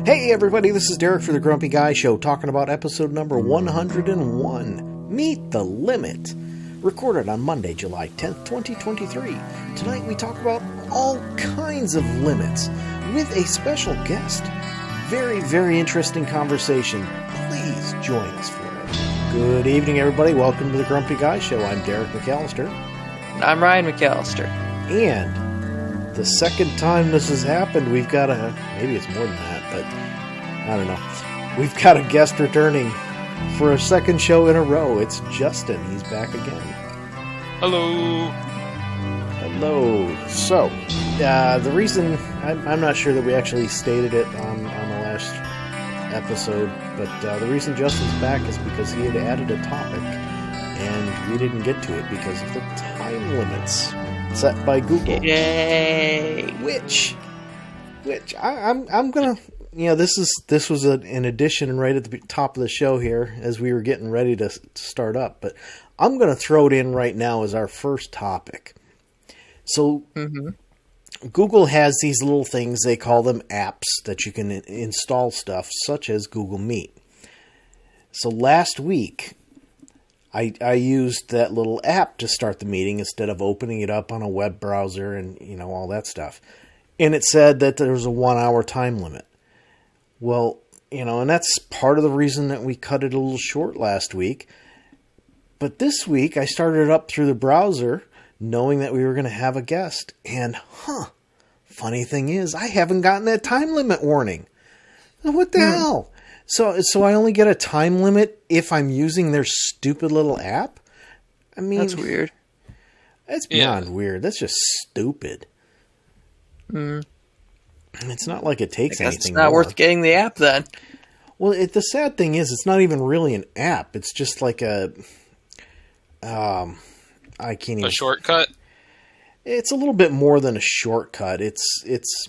Hey everybody, this is Derek for the Grumpy Guy Show, talking about episode number 101, Meet the Limit, recorded on Monday, July 10th, 2023. Tonight we talk about all kinds of limits, with a special guest. Very, very interesting conversation. Please join us for it. Good evening everybody, welcome to the Grumpy Guy Show. I'm Derek McAllister. I'm Ryan McAllister. And the second time this has happened, we've got maybe it's more than that, but I don't know. We've got a guest returning for a second show in a row. It's Justin. He's back again. Hello. Hello. So, the reason, I'm not sure that we actually stated it on the last episode, but the reason Justin's back is because he had added a topic, and we didn't get to it because of the time limits set by Google. Yay! Which I'm gonna, this was an addition right at the top of the show here as we were getting ready to start up, but I'm gonna throw it in right now as our first topic. So, Google has these little things, they call them apps, that you can install stuff, such as Google Meet. So last week, I used that little app to start the meeting instead of opening it up on a web browser and, all that stuff. And it said that there was a 1 hour time limit. Well, and that's part of the reason that we cut it a little short last week. But this week, I started it up through the browser knowing that we were going to have a guest. And, funny thing is, I haven't gotten that time limit warning. What the hell? So I only get a time limit if I'm using their stupid little app? I mean, that's weird. That's beyond weird. That's just stupid. It's not like it takes anything. It's not worth getting the app then. Well, the sad thing is, it's not even really an app. It's just like a shortcut? It's a little bit more than a shortcut. It's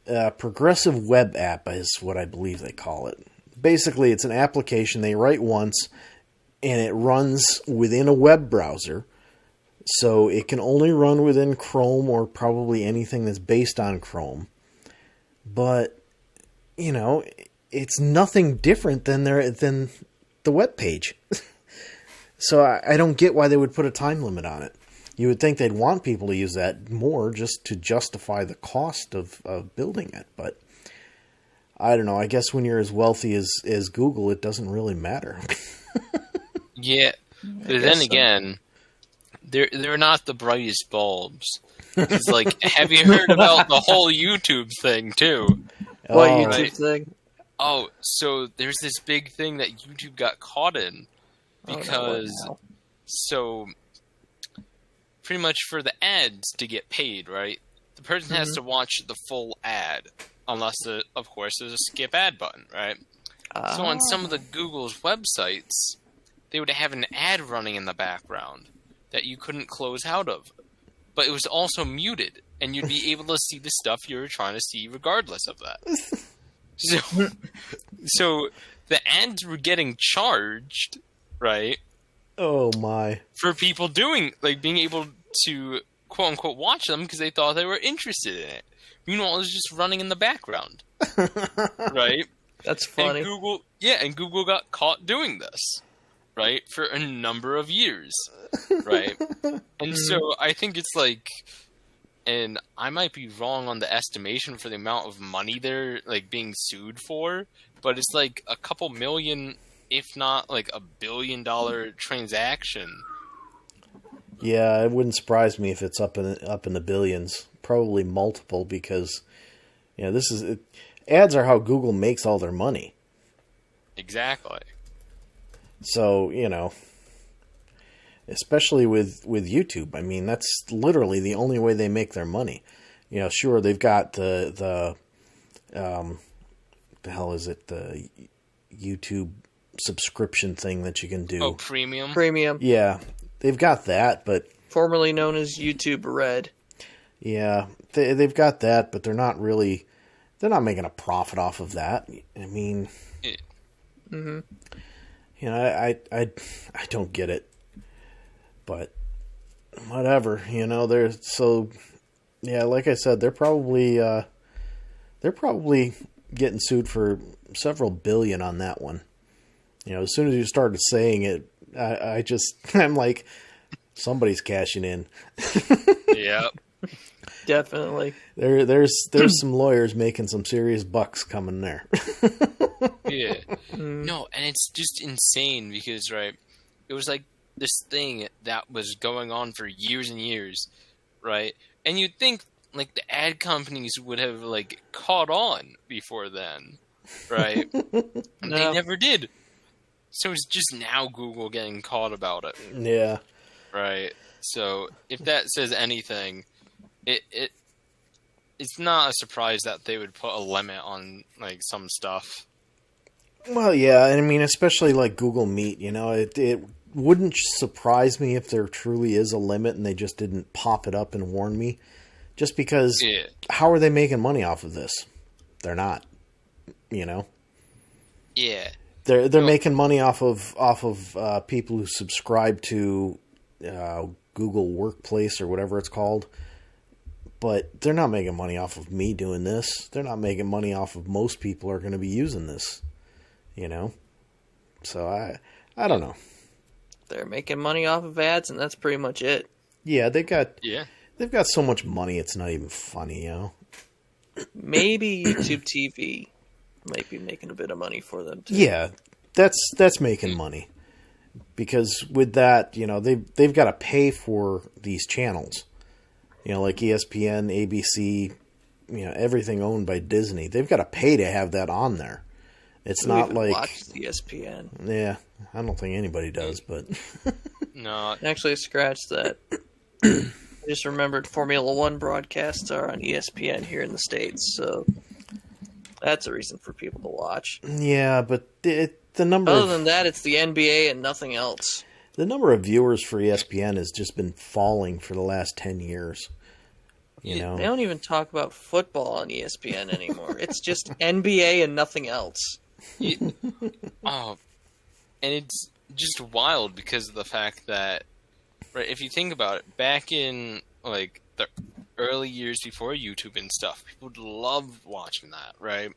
a progressive web app is what I believe they call it. Basically, it's an application they write once, and it runs within a web browser. So it can only run within Chrome or probably anything that's based on Chrome. But, it's nothing different than the web page. So I don't get why they would put a time limit on it. You would think they'd want people to use that more just to justify the cost of building it. But I don't know. I guess when you're as wealthy as Google, it doesn't really matter. Yeah. But then again, they're not the brightest bulbs. It's like, have you heard about the whole YouTube thing, too? What YouTube thing? Oh, so there's this big thing that YouTube got caught in. Because, pretty much for the ads to get paid, right? The person has to watch the full ad, unless, of course, there's a skip ad button, right? So on some of the Google's websites, they would have an ad running in the background that you couldn't close out of. But it was also muted, and you'd be able to see the stuff you were trying to see regardless of that. So the ads were getting charged, right? Oh my. For people being able to quote unquote watch them because they thought they were interested in it. Meanwhile, it was just running in the background. Right? That's funny. And Google got caught doing this, right? For a number of years. Right? And so I think it's like, and I might be wrong on the estimation for the amount of money they're being sued for, but it's like a couple million, if not like $1 billion transaction. Yeah, it wouldn't surprise me if it's up in the billions. Probably multiple because, ads are how Google makes all their money. Exactly. So, especially with YouTube. I mean, that's literally the only way they make their money. Sure, they've got the hell is it? The YouTube subscription thing that you can do. Oh, premium? Premium. Yeah, they've got that, but... Formerly known as YouTube Red. Yeah, they've got that, but they're not making a profit off of that. I mean... I don't get it. But whatever, like I said, they're probably getting sued for several billion on that one. You know, as soon as you started saying it, I'm like, somebody's cashing in. Yep. Definitely. There's some lawyers making some serious bucks coming there. Yeah. No, and it's just insane because, right, it was like this thing that was going on for years and years, right? And you'd think, like, the ad companies would have, like, caught on before then, right? And they never did. So it's just now Google getting caught about it. Yeah. Right. So if that says anything, it's not a surprise that they would put a limit on, like, some stuff. Well, yeah, I mean, especially like Google Meet, you know, it wouldn't surprise me if there truly is a limit and they just didn't pop it up and warn me. Just because, how are they making money off of this? They're not, you know. Yeah. They're making money off of people who subscribe to Google Workplace or whatever it's called. But they're not making money off of me doing this. They're not making money off of most people are going to be using this, you know. So I don't know. They're making money off of ads, and that's pretty much it. Yeah, they've got so much money. It's not even funny, you know. Maybe YouTube TV might be making a bit of money for them too. Yeah, that's making money because with that, you know, they've got to pay for these channels. You know, like ESPN, ABC, you know, everything owned by Disney. They've got to pay to have that on there. It's not like watch ESPN. Yeah, I don't think anybody does, but No, actually, scratch that. I just remembered Formula One broadcasts are on ESPN here in the States, so that's a reason for people to watch. Yeah, but the number. Other than that, it's the NBA and nothing else. The number of viewers for ESPN has just been falling for the last 10 years. You know, they don't even talk about football on ESPN anymore. It's just NBA and nothing else. and it's just wild because of the fact that, right, if you think about it, back in, like, the early years before YouTube and stuff, people would love watching that, right?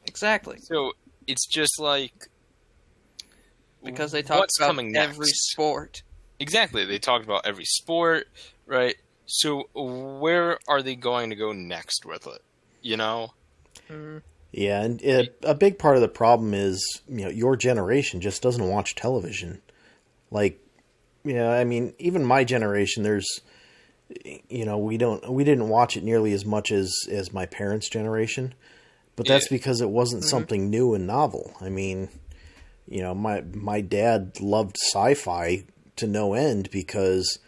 Exactly. So, it's just like... Because they talk about every sport. Exactly. They talked about every sport, right? So, where are they going to go next with it? You know? Mm-hmm. Yeah, and a big part of the problem is, you know, your generation just doesn't watch television. Like, you know, I mean, even my generation, there's, you know, we didn't watch it nearly as much as my parents' generation, but that's because it wasn't something new and novel. I mean, you know, my dad loved sci-fi to no end because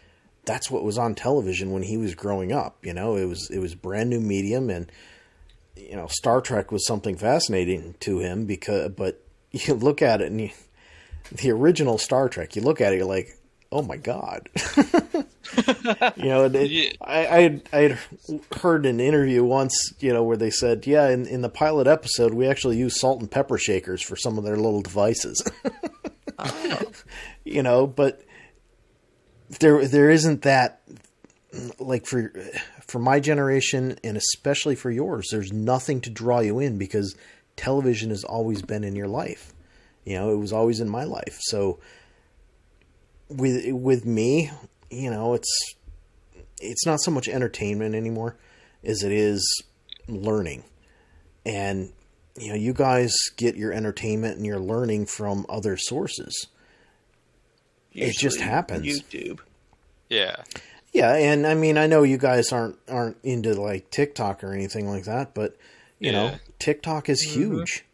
that's what was on television when he was growing up. You know, it was brand new medium, and you know, Star Trek was something fascinating to him but you look at it and the original Star Trek, you look at it, you're like, oh my God. You know, I had heard an interview once, you know, where they said, yeah, in the pilot episode, we actually used salt and pepper shakers for some of their little devices. You know, but there isn't that, like, for my generation and especially for yours, there's nothing to draw you in because television has always been in your life. You know, it was always in my life. So with me, you know, it's not so much entertainment anymore as it is learning. And, you know, you guys get your entertainment and your learning from other sources. Usually, it just happens. YouTube. Yeah. Yeah, and I mean, I know you guys aren't into like TikTok or anything like that, but you know, TikTok is huge.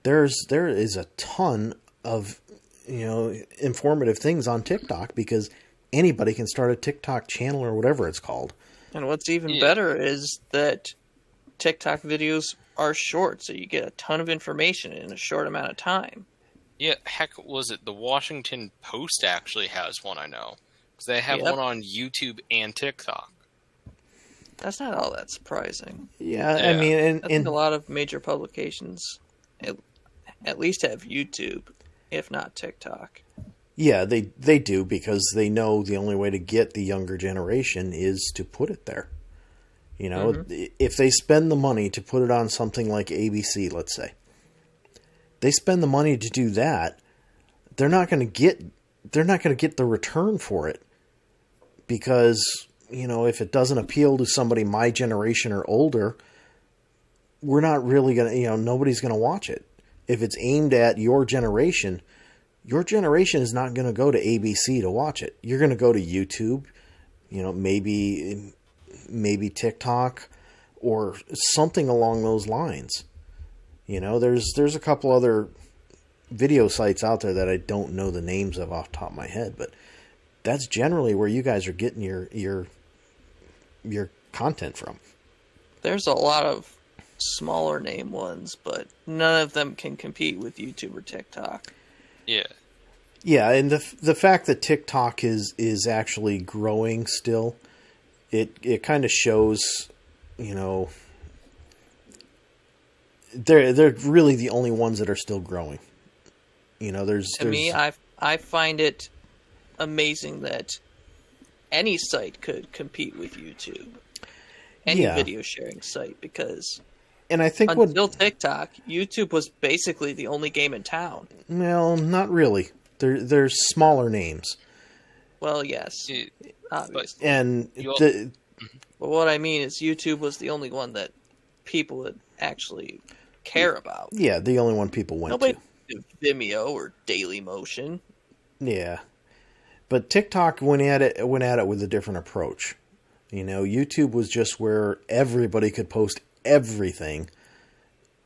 There is a ton of, you know, informative things on TikTok because anybody can start a TikTok channel or whatever it's called. And what's even better is that TikTok videos are short, so you get a ton of information in a short amount of time. Yeah, heck, was it the Washington Post actually has one, I know. Because they have one on YouTube and TikTok. That's not all that surprising. Yeah. I mean, I think a lot of major publications at least have YouTube, if not TikTok. Yeah, they do because they know the only way to get the younger generation is to put it there. You know, if they spend the money to put it on something like ABC, let's say, they spend the money to do that, they're not going to get the return for it, because, you know, if it doesn't appeal to somebody my generation or older, we're not really going to, you know, nobody's going to watch it. If it's aimed at your generation is not going to go to ABC to watch it. You're going to go to YouTube, you know, maybe TikTok or something along those lines. You know, there's a couple other video sites out there that I don't know the names of off the top of my head, but that's generally where you guys are getting your content from. There's a lot of smaller name ones, but none of them can compete with YouTube or TikTok. Yeah. Yeah, and the fact that TikTok is actually growing still, it kind of shows, you know, they're really the only ones that are still growing. You know, there's me, I find it amazing that any site could compete with YouTube, any video sharing site, because and I think until TikTok, YouTube was basically the only game in town. Well, not really. There's smaller names. Well, yes, obviously. But what I mean is YouTube was the only one that people would actually care about. Yeah, the only one people went to. Vimeo or Dailymotion. Yeah, but TikTok went at it with a different approach. You know, YouTube was just where everybody could post everything.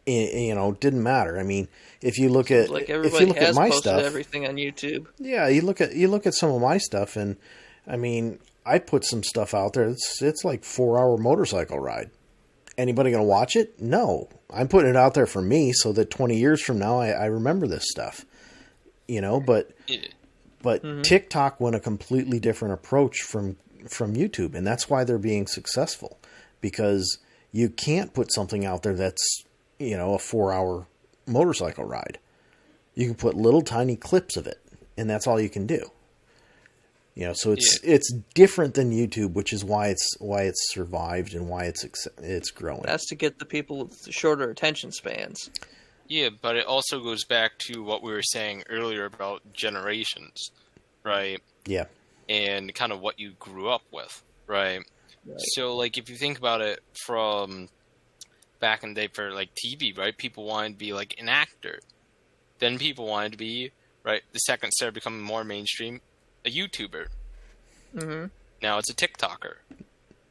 You know, didn't matter. I mean, if you look at my stuff, everything on YouTube. Yeah, you look at some of my stuff, and I mean, I put some stuff out there. It's like 4-hour motorcycle ride. Anybody going to watch it? No. I'm putting it out there for me so that 20 years from now I remember this stuff. You know, but TikTok went a completely different approach from YouTube, and that's why they're being successful, because you can't put something out there that's, you know, a 4-hour motorcycle ride. You can put little tiny clips of it, and that's all you can do. You know, so it's different than YouTube, which is why it's survived and why it's growing. That's to get the people with the shorter attention spans. Yeah, but it also goes back to what we were saying earlier about generations, right? Yeah. And kind of what you grew up with, right? So, like, if you think about it from back in the day for, like, TV, right? People wanted to be, like, an actor. Then people wanted to be, right, the second started becoming more mainstream, a YouTuber. Mm-hmm. Now it's a TikToker.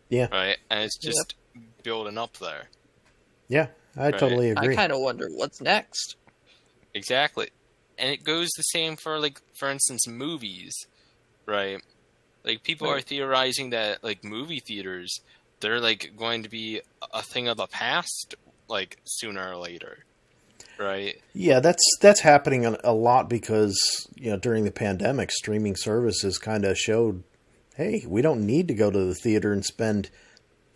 Yeah. Right? And it's just building up there. Yeah, I totally agree. I kind of wonder what's next. Exactly. And it goes the same for, like, for instance, movies, right? Like, people are theorizing that, like, movie theaters, they're, like, going to be a thing of the past, like, sooner or later. Right. Yeah, that's happening a lot because, you know, during the pandemic, streaming services kind of showed, hey, we don't need to go to the theater and spend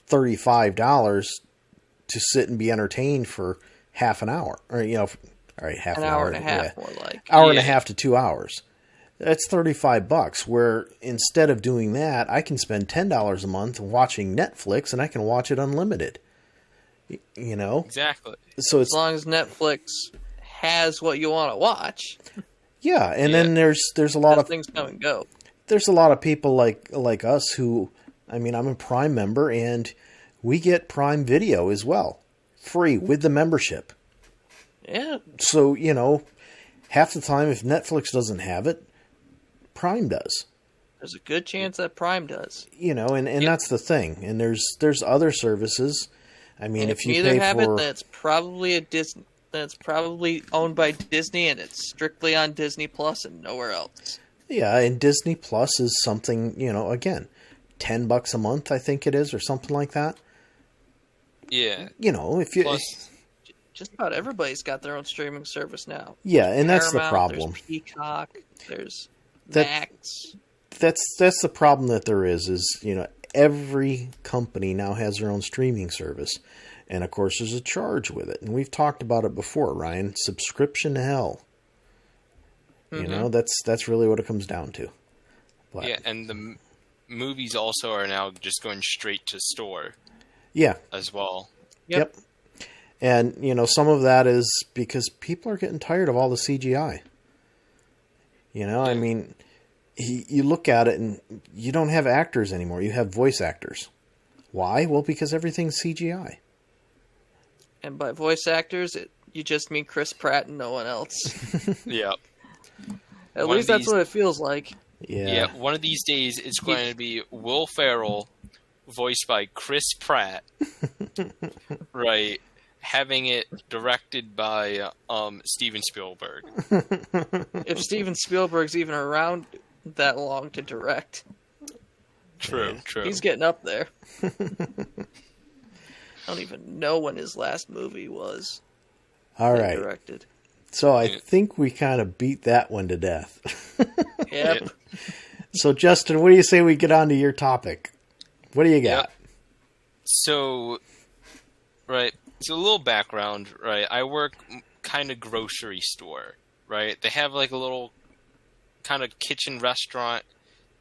$35 to sit and be entertained for half an hour, or, you know, all right, half an hour and a half, more like hour and a half to 2 hours. That's $35. Where instead of doing that, I can spend $10 a month watching Netflix, and I can watch it unlimited. You know? Exactly. So as long as Netflix has what you want to watch. Yeah, and then there's a lot of things come and go. There's a lot of people like us who, I mean, I'm a Prime member, and we get Prime Video as well, free with the membership. Yeah. So, you know, half the time if Netflix doesn't have it, Prime does. There's a good chance that Prime does. You know, and that's the thing. And there's other services. I mean, if you pay have for it, that's probably a Disney. That's probably owned by Disney, and it's strictly on Disney Plus and nowhere else. Yeah, and Disney Plus is something, you know, again, $10 a month, I think it is, or something like that. Yeah. You know, if you Plus, just about everybody's got their own streaming service now. Yeah, and that's the Paramount, problem. There's Peacock. There's Max. That's the problem that there is, you know, every company now has their own streaming service. And, of course, there's a charge with it. And we've talked about it before, Ryan. Subscription hell. Mm-hmm. You know, that's really what it comes down to. But, yeah, and the movies also are now just going straight to store. Yeah. as well. Yep. And, you know, some of that is because people are getting tired of all the CGI. You know, I mean, you look at it and you don't have actors anymore. You have voice actors. Why? Well, because everything's CGI. And by voice actors, you just mean Chris Pratt and no one else. Yep. At least that's what it feels like. Yeah, one of these days it's going to be Will Ferrell, voiced by Chris Pratt, right, having it directed by Steven Spielberg. If Steven Spielberg's even around that long to direct. True. He's getting up there. I don't even know when his last movie was. All right. Directed. So I think we kind of beat that one to death. Yep. So, Justin, what do you say we get on to your topic? What do you got? Yep. So, right, so a little background, right? I work kind of grocery store, right? They have like a little kind of kitchen restaurant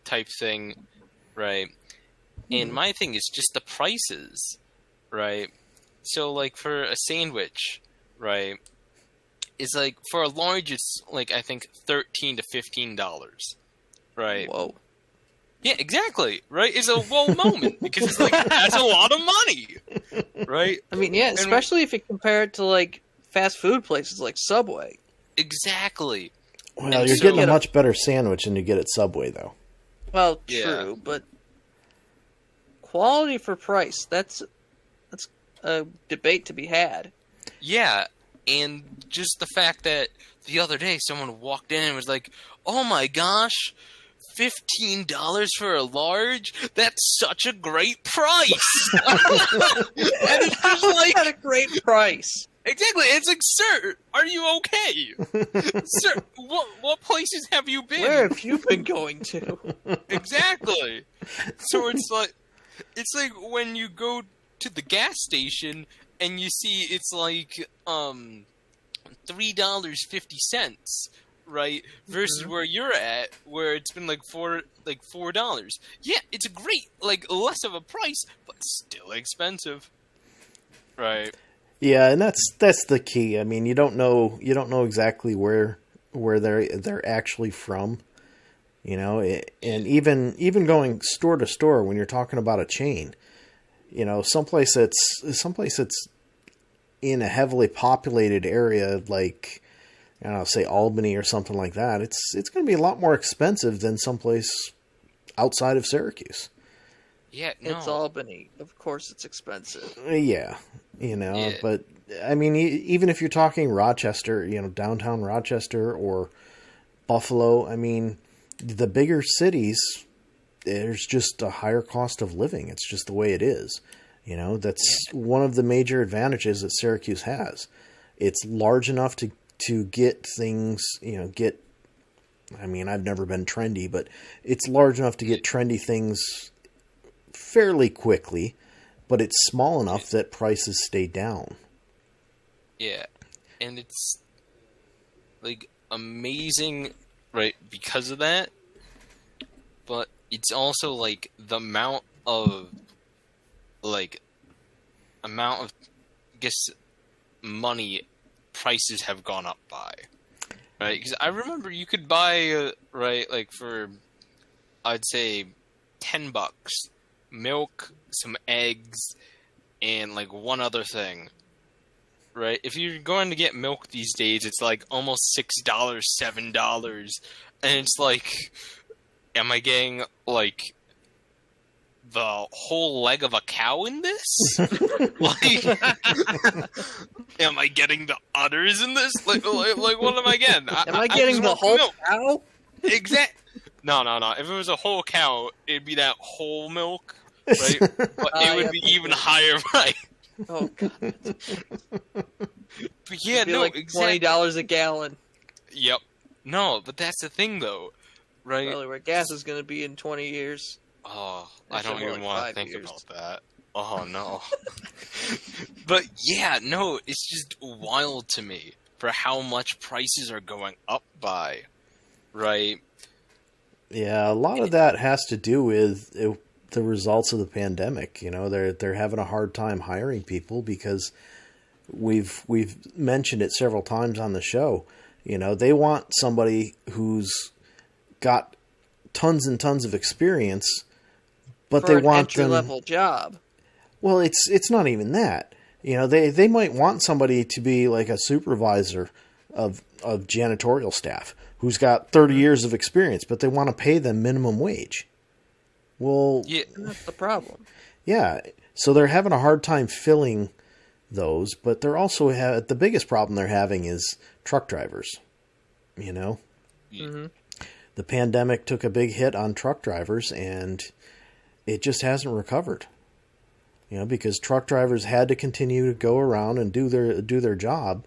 type thing, right? And my thing is just the prices, right? So, like, for a sandwich, right, it's like, for a large, it's like, I think, $13 to $15, right? Whoa. Yeah, exactly, right? It's a whoa moment, because it's like, that's a lot of money, right? I mean, yeah, especially if you compare it to, like, fast food places like Subway. Exactly. Well, you're getting a much better sandwich than you get at Subway, though. Well, true, but quality for price, that's a debate to be had. Yeah, and just the fact that the other day someone walked in and was like, oh my gosh, $15 for a large? That's such a great price! And it's just like... At a great price. Exactly, it's like, sir, are you okay? Sir, what places have you been? Where have you been going to? Exactly. So it's like when you go to the gas station and you see it's like $3.50, right? Versus where you're at, where it's been like $4. Yeah, it's a great, like, less of a price, but still expensive. Right. Yeah, and that's the key. I mean, you don't know exactly where they're actually from. You know, and even going store to store when you're talking about a chain, you know, someplace that's in a heavily populated area like, I don't know, say Albany or something like that, it's going to be a lot more expensive than someplace outside of Syracuse. Yeah, no. It's Albany. Of course it's expensive. Yeah, you know, but I mean, even if you're talking Rochester, you know, downtown Rochester or Buffalo, I mean, the bigger cities, there's just a higher cost of living. It's just the way it is. You know, that's one of the major advantages that Syracuse has. It's large enough to get things, you know, I mean, I've never been trendy, but it's large enough to get trendy things fairly quickly, but it's small enough that prices stay down. Yeah, and it's, like, amazing, right, because of that, but it's also, like, the amount of, I guess, money prices have gone up by, right? Because I remember you could buy, right, like, for, I'd say, $10, milk, some eggs, and, like, one other thing. Right? If you're going to get milk these days, it's like almost $6, $7. And it's like, am I getting, like, the whole leg of a cow in this? Like, am I getting the udders in this? Like what am I getting? Am I getting the whole cow? No. If it was a whole cow, it'd be that whole milk, right? But it would be even higher, right? Oh god! But yeah, it'd be like exactly. $20 a gallon. Yep. No, but that's the thing, though, right? Probably where gas is going to be in 20 years. Oh, I don't even like want to 5 think years. about that. Oh no. But yeah, no, it's just wild to me for how much prices are going up by, right? Yeah, a lot of that has to do with the results of the pandemic. You know, they're having a hard time hiring people because we've mentioned it several times on the show. You know, they want somebody who's got tons and tons of experience, but for they an want entry-level job. Well, it's not even that. You know, they might want somebody to be like a supervisor of janitorial staff who's got 30 years of experience, but they want to pay them minimum wage. Well, Yeah, that's the problem. Yeah, so they're having a hard time filling those, but they're also the biggest problem they're having is truck drivers. You know, Mm-hmm. the pandemic took a big hit on truck drivers, and it just hasn't recovered. You know, because truck drivers had to continue to go around and do their job,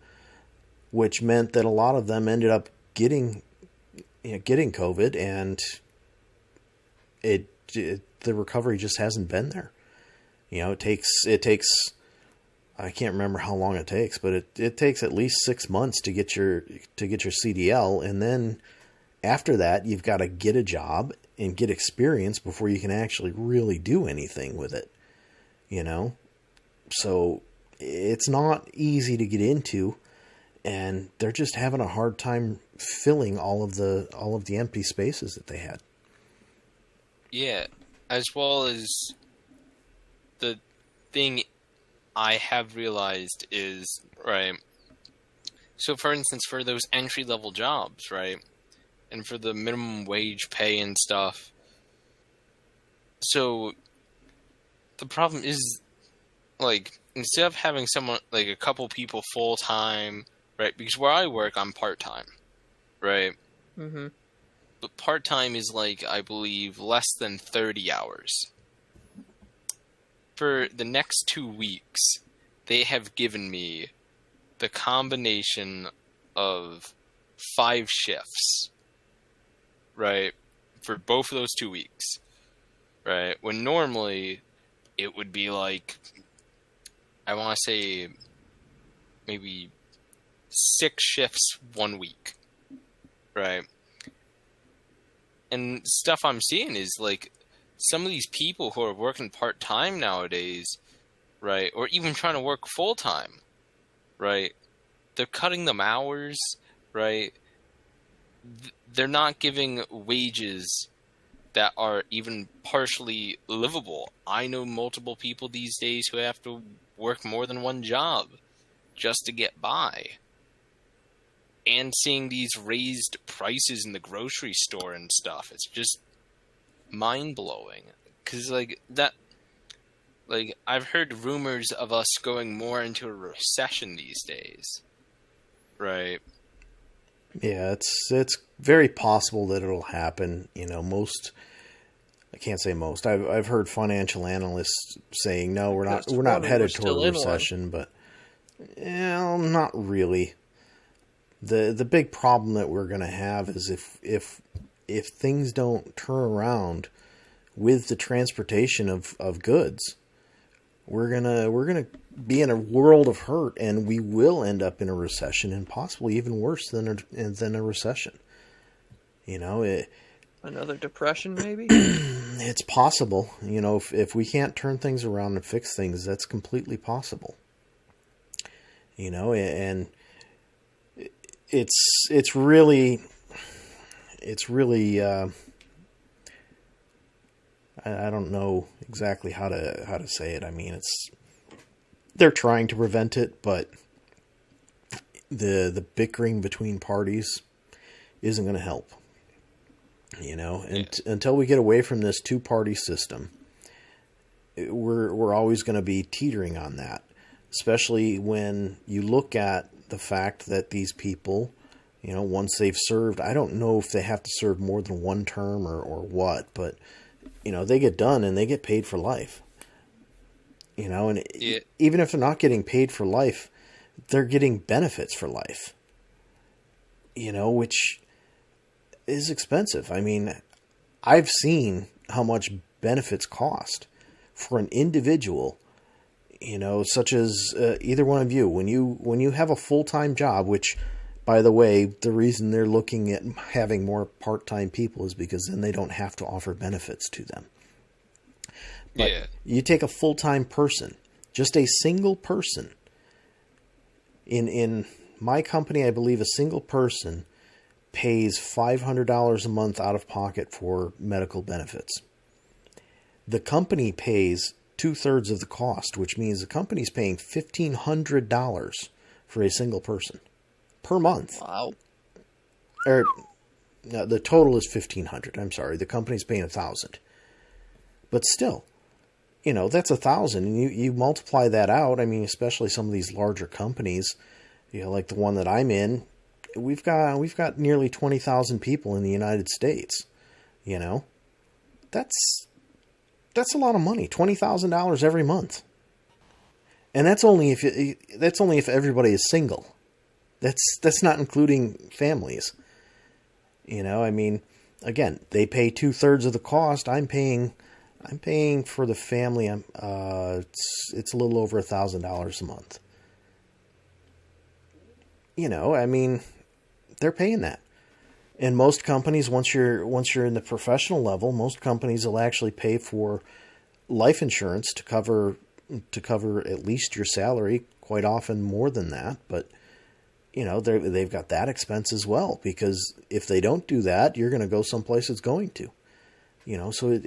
which meant that a lot of them ended up getting COVID, and the recovery just hasn't been there. You know, it takes I can't remember how long it takes, but it takes at least 6 months to get your CDL, and then after that you've got to get a job and get experience before you can actually really do anything with it. You know, so it's not easy to get into, and they're just having a hard time filling all of the empty spaces that they had. Yeah, as well as the thing I have realized is, right, so for instance, for those entry-level jobs, right, and for the minimum wage pay and stuff, so the problem is, like, instead of having someone, like, a couple people full-time, right, because where I work, I'm part-time, right? Mm-hmm. But part-time is, like, I believe, less than 30 hours. For the next 2 weeks, they have given me the combination of 5 shifts, right, for both of those 2 weeks, right, when normally it would be like, I want to say, maybe 6 shifts 1 week, right? And stuff I'm seeing is, like, some of these people who are working part-time nowadays, right, or even trying to work full-time, right, they're cutting them hours, right? They're not giving wages that are even partially livable. I know multiple people these days who have to work more than one job just to get by. And seeing these raised prices in the grocery store and stuff, it's just mind-blowing. Because, like, I've heard rumors of us going more into a recession these days. Right? Yeah, it's very possible that it'll happen. You know, I can't say most. I've heard financial analysts saying no, we're not headed toward a recession, but not really. The big problem that we're going to have is if things don't turn around with the transportation of goods, we're gonna be in a world of hurt, and we will end up in a recession, and possibly even worse than a recession. You know, Another depression, maybe? it's possible. You know, if we can't turn things around and fix things, that's completely possible. You know, and it's really I don't know exactly how to say it. I mean, they're trying to prevent it, but the bickering between parties isn't going to help. You know, until we get away from this two-party system, we're always going to be teetering on that. Especially when you look at the fact that these people, you know, once they've served, I don't know if they have to serve more than one term or what, but, you know, they get done and they get paid for life. You know, and even if they're not getting paid for life, they're getting benefits for life. You know, which is expensive. I mean, I've seen how much benefits cost for an individual. You know, such as either one of you, when you have a full-time job, which, by the way, the reason they're looking at having more part-time people is because then they don't have to offer benefits to them. But you take a full-time person, just a single person. In my company, I believe a single person pays $500 a month out of pocket for medical benefits. The company pays 2/3 of the cost, which means the company's paying $1,500 for a single person per month. Wow. Or no, the total is $1,500. I'm sorry, the company's paying $1,000. But still, that's $1,000, and you multiply that out. I mean, especially some of these larger companies, like the one that I'm in, we've got nearly 20,000 people in the United States. That's a lot of money, $20,000 every month, and that's only if everybody is single. That's not including families. I mean, again, they pay 2/3 of the cost. I'm paying for the family. It's a little over $1,000 a month. I mean, they're paying that. And most companies, once you're in the professional level, most companies will actually pay for life insurance to cover at least your salary. Quite often more than that, but they've got that expense as well, because if they don't do that, you're going to go someplace it's going to. So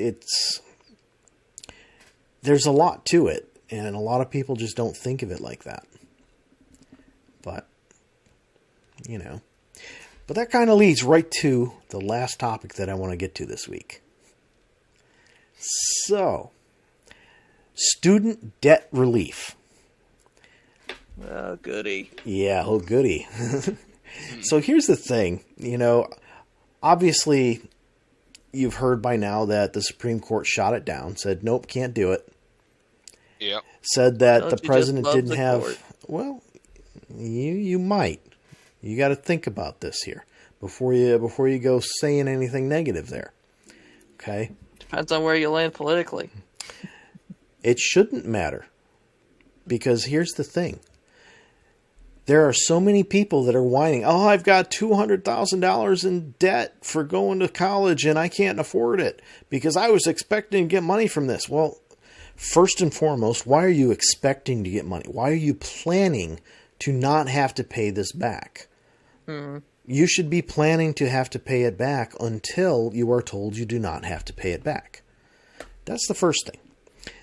there's a lot to it, and a lot of people just don't think of it like that. But But that kind of leads right to the last topic that I want to get to this week. So, student debt relief. Oh, goody. Yeah, oh, goody. So here's the thing. Obviously, you've heard by now that the Supreme Court shot it down, said, nope, can't do it. Yep. Said that Don't the you president just love didn't the have... court? Well, you might. You got to think about this here before you go saying anything negative there. Okay? Depends on where you land politically. It shouldn't matter. Because here's the thing. There are so many people that are whining, oh, I've got $200,000 in debt for going to college and I can't afford it because I was expecting to get money from this. Well, first and foremost, why are you expecting to get money? Why are you planning to not have to pay this back? You should be planning to have to pay it back until you are told you do not have to pay it back. That's the first thing.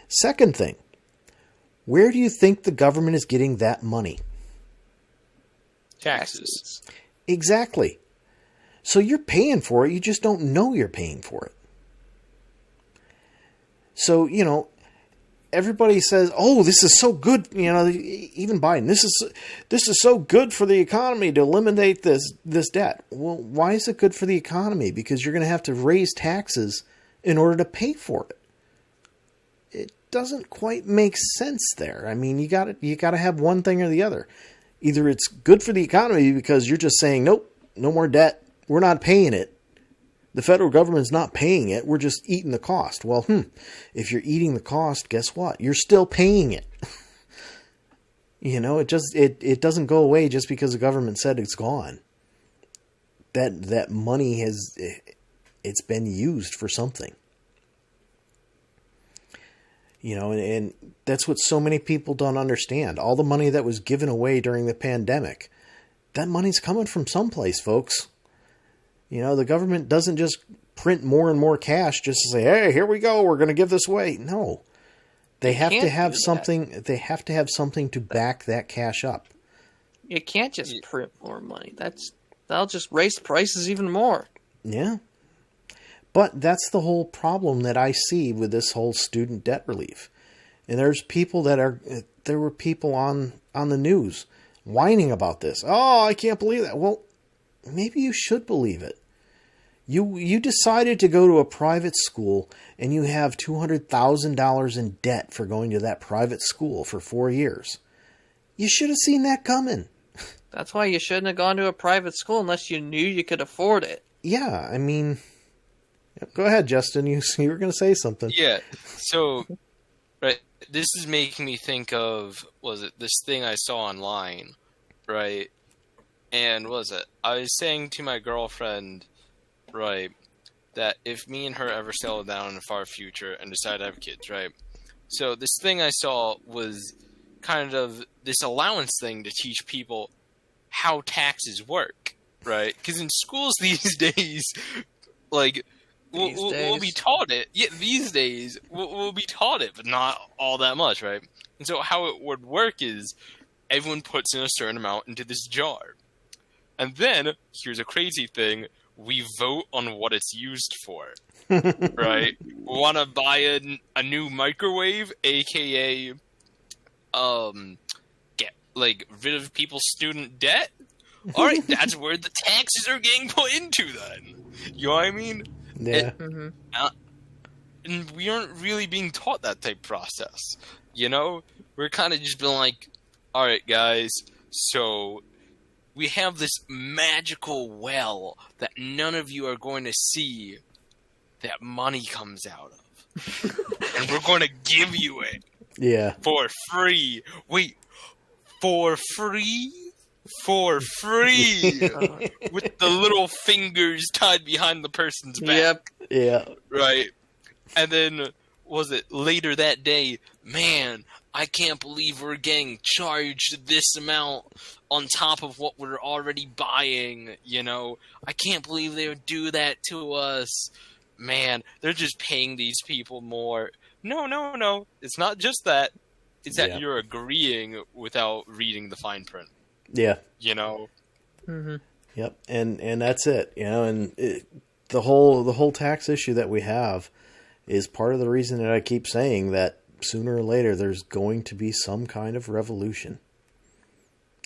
Second thing, where do you think the government is getting that money? Taxes. Exactly. So you're paying for it, you just don't know you're paying for it. So, everybody says, oh, this is so good, even Biden, this is so good for the economy to eliminate this debt. Well, why is it good for the economy? Because you're going to have to raise taxes in order to pay for it. It doesn't quite make sense there. I mean, you got to have one thing or the other. Either it's good for the economy because you're just saying, nope, no more debt. We're not paying it. The federal government's not paying it. We're just eating the cost. Well, if you're eating the cost, guess what? You're still paying it. It doesn't go away just because the government said it's gone. That money it's been used for something. And that's what so many people don't understand. All the money that was given away during the pandemic, that money's coming from someplace, folks. The government doesn't just print more and more cash just to say, hey, here we go, we're going to give this away. No. They have to have something. They have to have something to back that cash up. You can't just print more money. That'll just raise prices even more. Yeah. But that's the whole problem that I see with this whole student debt relief. And there were people on the news whining about this. Oh, I can't believe that. Well, maybe you should believe it. You decided to go to a private school and you have $200,000 in debt for going to that private school for 4 years. You should have seen that coming. That's why you shouldn't have gone to a private school unless you knew you could afford it. Yeah, I mean, go ahead, Justin. You were going to say something. Yeah. So, right, this is making me think of this thing I saw online, right? And I was saying to my girlfriend, right, that if me and her ever settle down in the far future and decide to have kids, right? So this thing I saw was kind of this allowance thing to teach people how taxes work, right? Because in schools these days, like, we'll be taught it. Yeah, these days, we'll be taught it, but not all that much, right? And so how it would work is everyone puts in a certain amount into this jar. And then, here's a crazy thing, we vote on what it's used for, right? Want to buy a new microwave, a.k.a. Get, like, rid of people's student debt? Alright, that's where the taxes are getting put into then. You know what I mean? Yeah. And we aren't really being taught that type of process, you know? We're kind of just being like, alright guys, so we have this magical well that none of you are going to see that money comes out of. And we're going to give you it. Yeah. For free. Wait, for free? For free! With the little fingers tied behind the person's back. Yep. Yeah. Right. And then, was it later that day, man, I can't believe we're getting charged this amount on top of what we're already buying, you know? I can't believe they would do that to us. Man, they're just paying these people more. No. It's not just that. It's that you're agreeing without reading the fine print. Yeah. You know? Mm-hmm. Yep. And that's it, you know, and the whole tax issue that we have is part of the reason that I keep saying that sooner or later there's going to be some kind of revolution.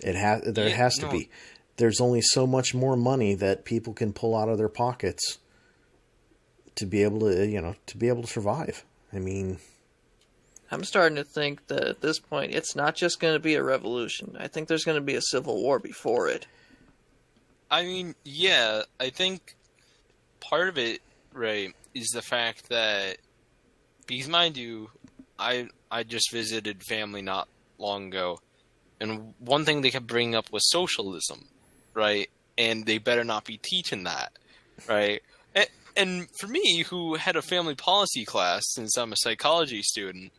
There has to be. There's only so much more money that people can pull out of their pockets to be able to survive. I mean, I'm starting to think that at this point it's not just going to be a revolution. I think there's going to be a civil war before it. I mean, yeah, I think part of it, right, is the fact that, because mind you, I just visited family not long ago, and one thing they kept bringing up was socialism, right? And they better not be teaching that, right? And for me, who had a family policy class, since I'm a psychology student,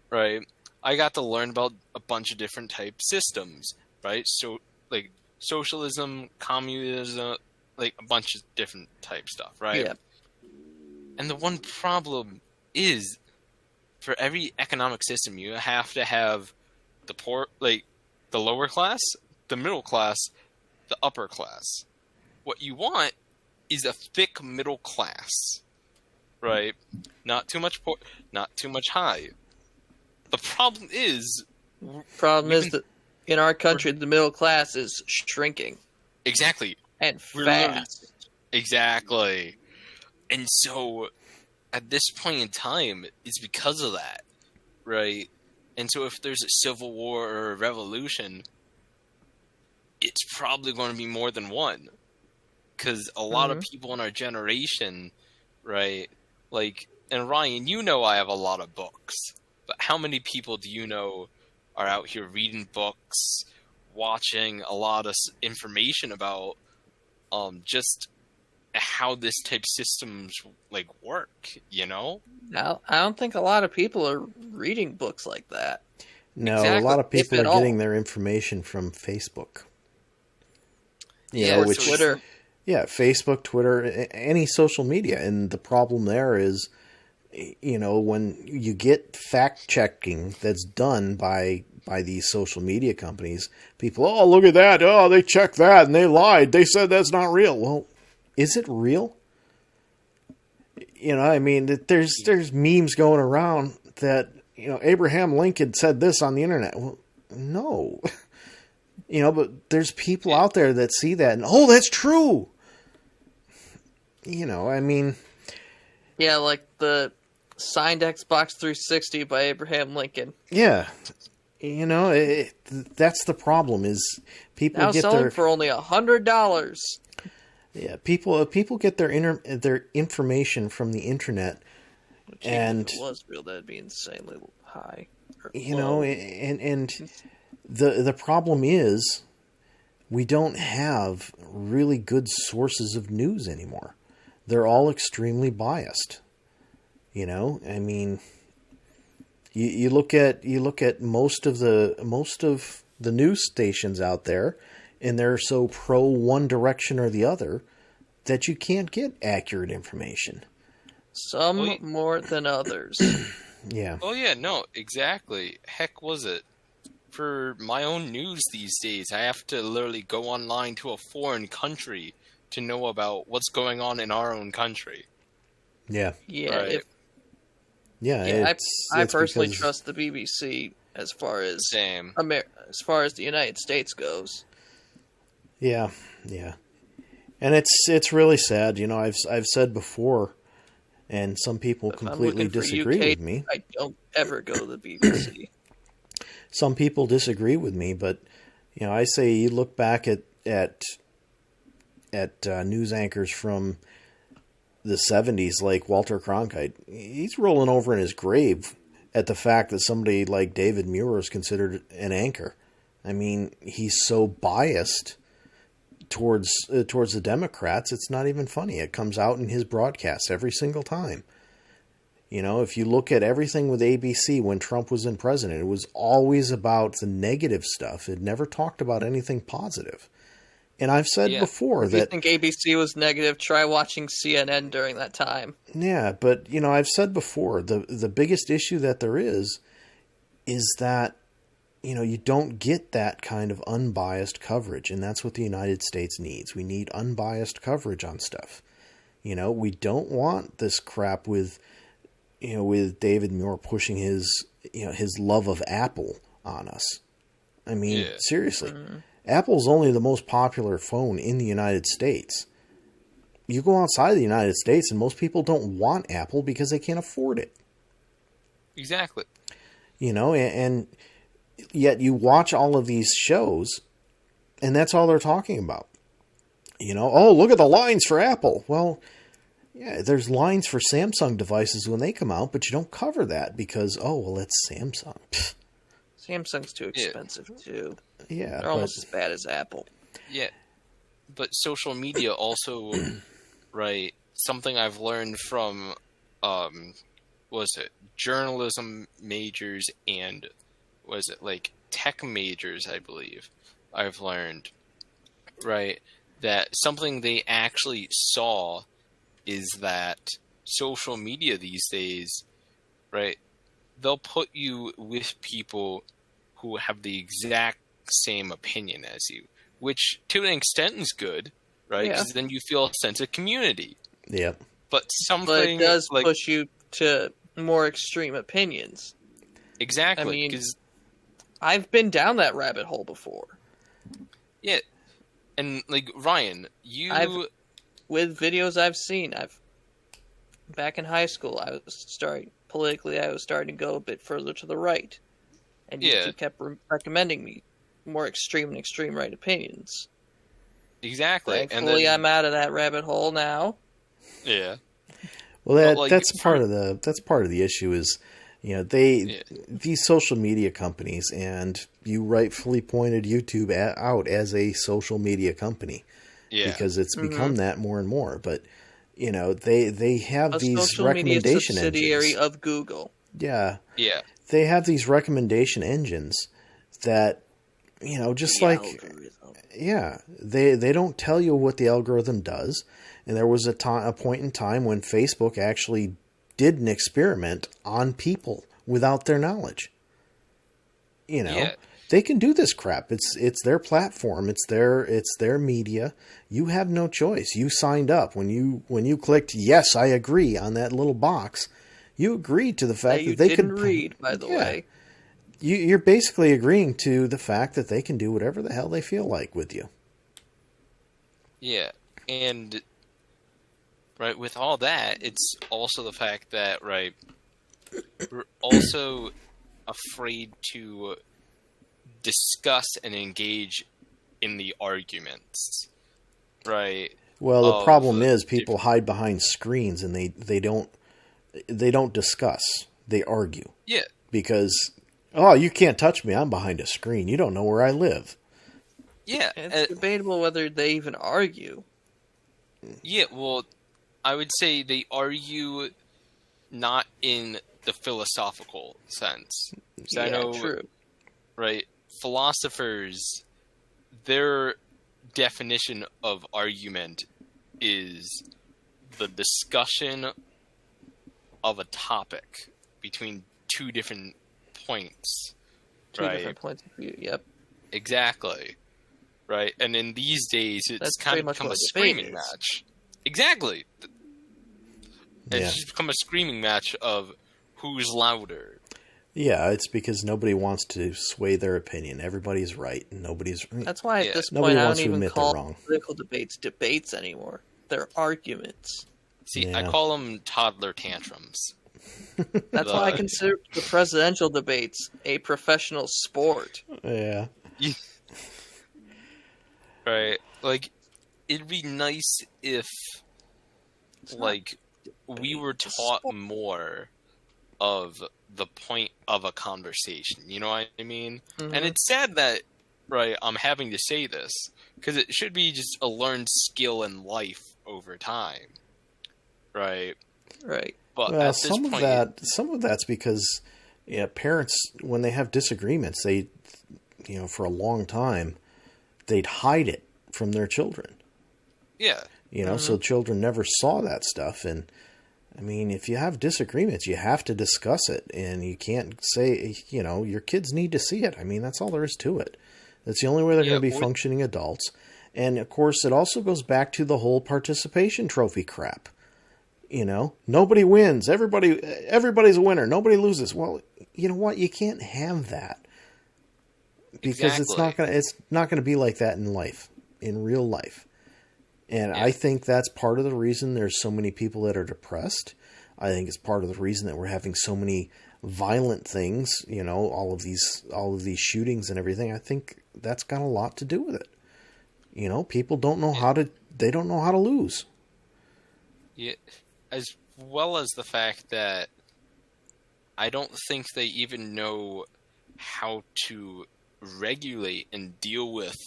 right, I got to learn about a bunch of different type systems, right? So, like, socialism, communism, like, a bunch of different type stuff, right? Yeah. And the one problem is, for every economic system, you have to have the poor, like, the lower class, the middle class, the upper class. What you want is a thick middle class, right? Not too much poor, not too much high. The problem is that in our country, the middle class is shrinking. Exactly. And fast. Exactly. And so, at this point in time, it's because of that, right? And so if there's a civil war or a revolution, it's probably going to be more than one. Because a lot of people in our generation, right, like, and Ryan, you know I have a lot of books, but how many people do you know are out here reading books, watching a lot of information about just how this type systems, like, work, you know? Now, I don't think a lot of people are reading books like that. No, Exactly. A lot of people If are at getting all. their information from Facebook. Yeah, Which, Twitter. Yeah, Facebook, Twitter, any social media. And the problem there is, you know, when you get fact-checking that's done by these social media companies, people, oh, look at that. Oh, they checked that and they lied. They said that's not real. Well, is it real? You know, I mean, there's memes going around that, you know, Abraham Lincoln said this on the internet. Well, no. You know, but there's people out there that see that and, oh, that's true. You know, I mean... Yeah, like the signed Xbox 360 by Abraham Lincoln. Yeah. You know, that's the problem is people Now get selling for only $100. Yeah, people get their information from the internet, and If it was real, that'd be insanely high. You know, and the problem is we don't have really good sources of news anymore. they're all extremely biased. You know, I mean, you look at most of the news stations out there, and they're so pro one direction or the other that you can't get accurate information. Some more than others. Yeah. Oh yeah, no, exactly. Heck, was it? For my own news these days, I have to literally go online to a foreign country to know about what's going on in our own country. Yeah. Yeah. Right. I personally trust the BBC as far as as far as the United States goes. Yeah, yeah, and it's really sad. You know, I've said before, and some people completely disagree with me. I don't ever go to the BBC. Some people disagree with me, but you know, I say you look back at news anchors from the 70s, like Walter Cronkite. He's rolling over in his grave at the fact that somebody like David Muir is considered an anchor. I mean, he's so biased towards the Democrats, it's not even funny. It comes out in his broadcasts every single time. You know, if you look at everything with ABC when Trump was in president, it was always about the negative stuff. It never talked about anything positive. And I've said before if that... you think ABC was negative, try watching CNN during that time. Yeah, but, you know, I've said before, the biggest issue that there is that, you know, you don't get that kind of unbiased coverage, and that's what the United States needs. We need unbiased coverage on stuff. You know, we don't want this crap with, you know, with David Muir pushing his love of Apple on us. I mean, seriously. Apple's only the most popular phone in the United States. You go outside the United States and most people don't want Apple because they can't afford it. Exactly. You know, and yet you watch all of these shows and that's all they're talking about. You know, oh, look at the lines for Apple. Well, yeah, there's lines for Samsung devices when they come out, but you don't cover that because, oh, well, it's Samsung. Pfft. Samsung's too expensive, too. Yeah. They're almost as bad as Apple. Yeah. But social media also, right, something I've learned from, journalism majors and, tech majors, I believe, I've learned, right, that something they actually saw is that social media these days, right, they'll put you with people who have the exact same opinion as you, which to an extent is good, right? Because then you feel a sense of community. Yeah. But it does push you to more extreme opinions. Exactly. I mean, I've been down that rabbit hole before. Yeah. And, Ryan, with videos I've seen, back in high school, I was starting to go a bit further to the right. And YouTube kept recommending me more extreme and extreme right opinions. Exactly. Thankfully, I'm out of that rabbit hole now. Yeah. Well, that's part of the issue is, you know, these social media companies, and you rightfully pointed YouTube out as a social media company, because it's become that more and more. But you know, they have these recommendation subsidiary engines of Google. Yeah. Yeah. They have these recommendation engines that, you know, just they don't tell you what the algorithm does. And there was a point in time when Facebook actually did an experiment on people without their knowledge. You know, they can do this crap. It's their platform. It's their media. You have no choice. You signed up when you clicked yes, I agree on that little box. You agreed to the fact that they could read, by the way. You're basically agreeing to the fact that they can do whatever the hell they feel like with you. Yeah, and right with all that, it's also the fact that we're also afraid to discuss and engage in the arguments, right? Well, the problem is people hide behind screens and they don't discuss. They argue. Yeah. Because, oh, you can't touch me. I'm behind a screen. You don't know where I live. Yeah. It's debatable whether they even argue. Yeah, well, I would say they argue not in the philosophical sense. Yeah, I know, true. Right? Philosophers, their definition of argument is the discussion of a topic between two different points. Two right? different points of view, yep. Exactly. Right? And in these days, it's That's kind pretty of much become a what screaming debate is. match. Exactly. Yeah. It's just become a screaming match of who's louder. Yeah, it's because nobody wants to sway their opinion. Everybody's right, and nobody's. That's why at this Nobody point I wants don't to even admit they're call wrong. political debates anymore. They're arguments. See, Yeah. I call them toddler tantrums. That's why I consider the presidential debates a professional sport. Yeah. Right? Like, it'd be nice if, like, we were taught more of the point of a conversation. You know what I mean? Mm-hmm. And it's sad that, right, I'm having to say this, because it should be just a learned skill in life over time. Right? Right. But Well, at this some point, of that's because parents, when they have disagreements, they, for a long time, they'd hide it from their children. yeah. So children never saw that stuff. And I mean, if you have disagreements, you have to discuss it, and you can't say, your kids need to see it. I mean, that's all there is to it. That's the only way they're going to be functioning adults. And of course, it also goes back to the whole participation trophy crap. Nobody wins. Everybody's a winner. Nobody loses. Well, you know what? You can't have that, because it's not gonna be like that in life, in real life. And I think that's part of the reason there's so many people that are depressed. I think it's part of the reason that we're having so many violent things. All of these shootings and everything. I think that's got a lot to do with it. People don't know how to. They don't know how to lose. Yeah. As well as the fact that I don't think they even know how to regulate and deal with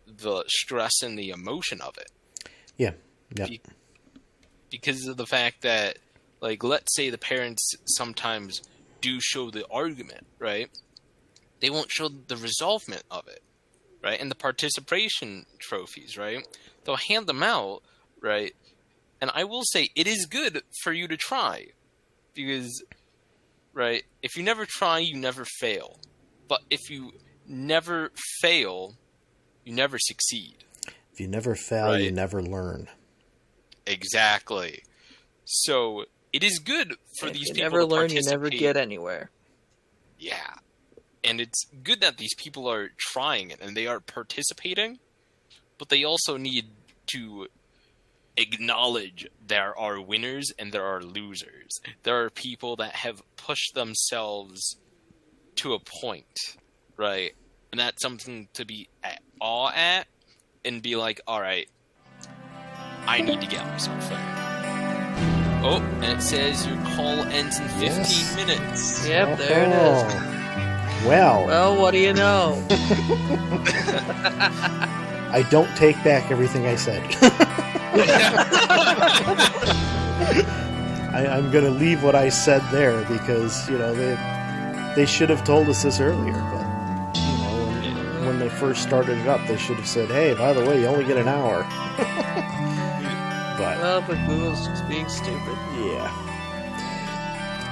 the stress and the emotion of it. Yeah. Because of the fact that, like, let's say the parents sometimes do show the argument, right? They won't show the resolvement of it, right? And the participation trophies, right? They'll hand them out, right? And I will say, it is good for you to try. Because, right, if you never try, you never fail. But if you never fail, you never succeed. If you never fail, you never learn. Exactly. So, it is good for these people to never learn, you participate. never get anywhere. Yeah. And it's good that these people are trying it and they are participating, but they also need to acknowledge there are winners and there are losers. There are people that have pushed themselves to a point, right? And that's something to be at awe at and be like, all right, I need to get myself there. Oh, and it says your call ends in 15 minutes. Yep, there it is. Well, what do you know? I don't take back everything I said. I'm going to leave what I said there because, they should have told us this earlier. But, when they first started it up, they should have said, hey, by the way, you only get an hour. But Google's just being stupid. Yeah.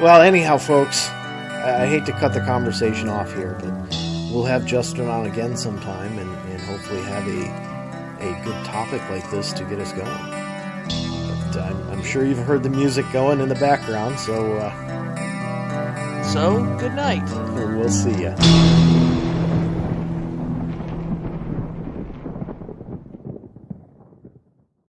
Well, anyhow, folks, I hate to cut the conversation off here, but we'll have Justin on again sometime and hopefully have a good topic like this to get us going. But I'm sure you've heard the music going in the background, so good night. We'll see ya.